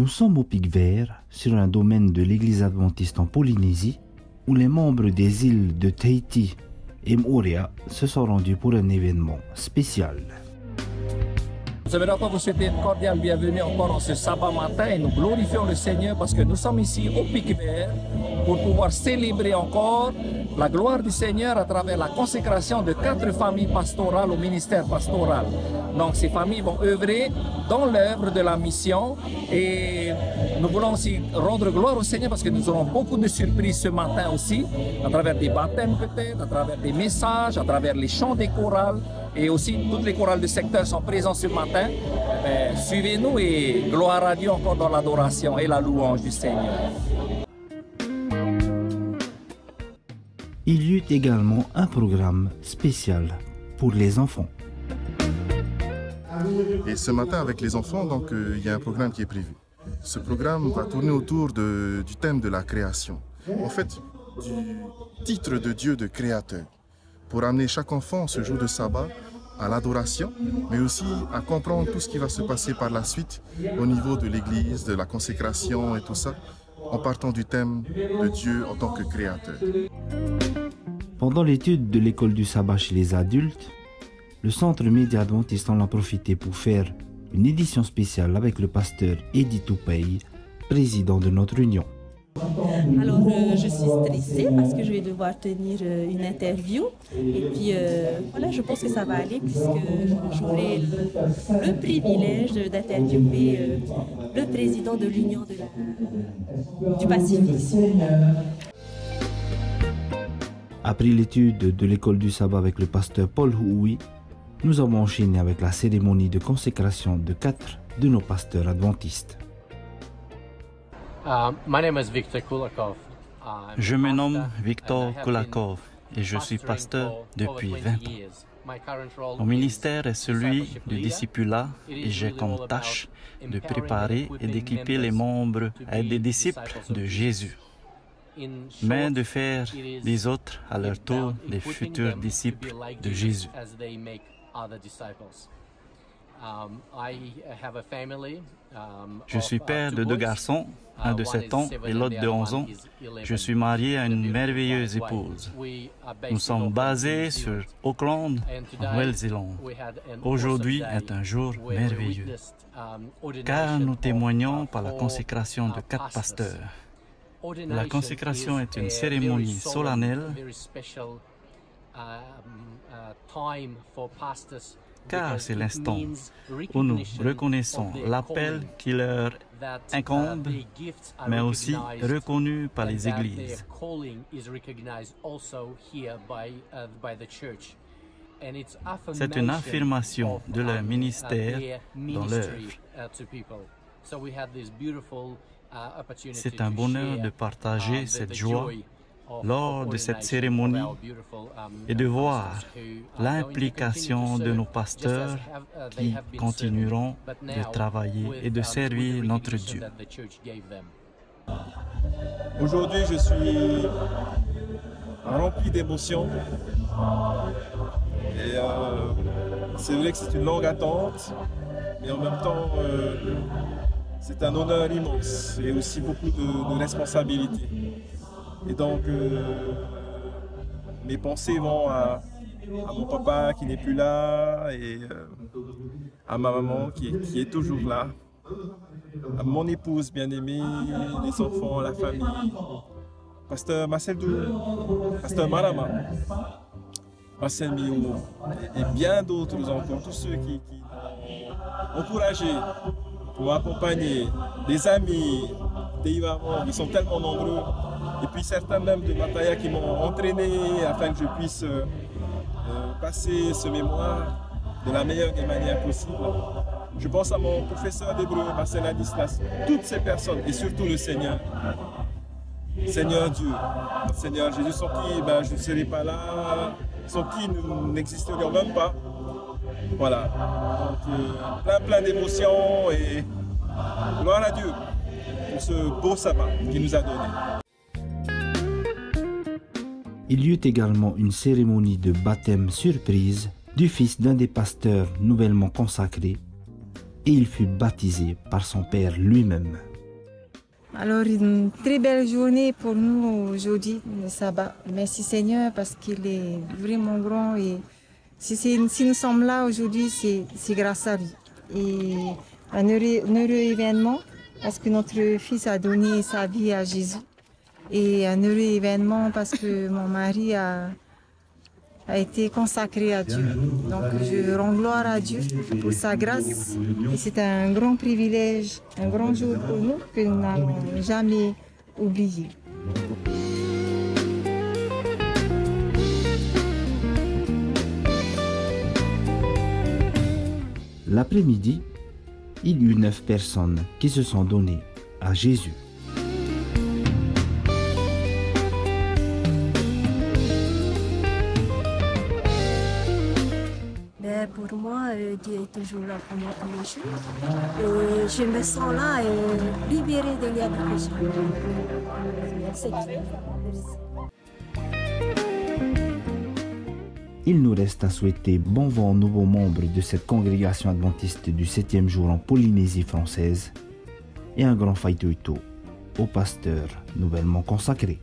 Nous sommes au Pic Vert, sur un domaine de l'église adventiste en Polynésie, où les membres des îles de Tahiti et Moorea se sont rendus pour un événement spécial. Nous aimerions encore vous souhaiter une cordiale bienvenue encore en ce sabbat matin et nous glorifions le Seigneur parce que nous sommes ici au Pic Vert pour pouvoir célébrer encore la gloire du Seigneur à travers la consécration de 4 familles pastorales au ministère pastoral. Donc ces familles vont œuvrer dans l'œuvre de la mission et nous voulons aussi rendre gloire au Seigneur parce que nous aurons beaucoup de surprises ce matin aussi, à travers des baptêmes peut-être, à travers des messages, à travers les chants des chorales et aussi toutes les chorales du secteur sont présents ce matin. Suivez-nous et gloire à Dieu encore dans l'adoration et la louange du Seigneur. Il y eut également un programme spécial pour les enfants. Et ce matin, avec les enfants, donc, il y a un programme qui est prévu. Ce programme va tourner autour du thème de la création. En fait, du titre de Dieu de créateur. Pour amener chaque enfant ce jour de sabbat à l'adoration, mais aussi à comprendre tout ce qui va se passer par la suite au niveau de l'Église, de la consécration et tout ça, en partant du thème de Dieu en tant que créateur. Pendant l'étude de l'école du sabbat chez les adultes, le Centre Média Adventiste en a profité pour faire une édition spéciale avec le pasteur Eddie Toupey, président de notre union. Alors je suis stressée parce que je vais devoir tenir une interview et puis voilà, je pense que ça va aller puisque j'aurai le privilège d'interviewer le président de l'Union du Pacifique. Après l'étude de l'école du sabbat avec le pasteur Paul Huui, nous avons enchaîné avec la cérémonie de consécration de 4 de nos pasteurs adventistes. Je me nomme Victor Kulakov et je suis pasteur depuis 20 ans. Mon ministère est celui du discipulat et j'ai comme tâche de préparer et d'équiper les membres à être des disciples de Jésus, mais de faire des autres à leur tour des futurs disciples de Jésus. Je suis père de 2 garçons, un de 7 ans et l'autre de 11 ans. Je suis marié à une merveilleuse épouse. Nous sommes basés sur Auckland, en Nouvelle-Zélande. Aujourd'hui est un jour merveilleux, car nous témoignons par la consécration de 4 pasteurs. La consécration est une cérémonie solennelle, car c'est l'instant où nous reconnaissons l'appel qui leur incombe, mais aussi reconnu par les églises. C'est une affirmation de leur ministère dans l'œuvre. C'est un bonheur de partager cette joie lors de cette cérémonie et de voir l'implication de nos pasteurs qui continueront de travailler et de servir notre Dieu. Aujourd'hui, je suis rempli d'émotions. Et c'est vrai que c'est une longue attente, mais en même temps, c'est un honneur immense et aussi beaucoup de responsabilités. Et donc, mes pensées vont à mon papa qui n'est plus là et à ma maman qui est toujours là, à mon épouse bien-aimée, les enfants, la famille, pasteur Marcel-Dou, pasteur Marama, Marcel Mio et bien d'autres encore, tous ceux qui m'ont encouragé, pour m'accompagner, des amis, des Ivarons, ils sont tellement nombreux. Et puis certains même de Mataya qui m'ont entraîné afin que je puisse passer ce mémoire de la meilleure des manières possibles. Je pense à mon professeur d'hébreu, Marcel Adislas, toutes ces personnes et surtout le Seigneur. Seigneur Dieu, Seigneur Jésus, sans qui je ne serais pas là, sans qui nous n'existerions même pas. Voilà, donc plein d'émotions et gloire à Dieu pour ce beau sabbat qu'il nous a donné. Il y eut également une cérémonie de baptême surprise du fils d'un des pasteurs nouvellement consacrés et il fut baptisé par son père lui-même. Alors, une très belle journée pour nous aujourd'hui, le sabbat. Merci Seigneur parce qu'il est vraiment grand et si nous sommes là aujourd'hui, c'est grâce à lui. Et un heureux événement parce que notre fils a donné sa vie à Jésus. Et un heureux événement parce que mon mari a été consacré à Dieu. Donc je rends gloire à Dieu pour sa grâce. Et c'est un grand privilège, un grand jour pour nous que nous n'allons jamais oublier. L'après-midi, il y eut 9 personnes qui se sont données à Jésus. Pour moi, Dieu est toujours là pour moi tous les jours. Et je me sens là et libérée de liens de péché. C'est tout. Il nous reste à souhaiter bon vent aux nouveaux membres de cette congrégation adventiste du 7e jour en Polynésie française et un grand faïtoito au pasteur nouvellement consacré.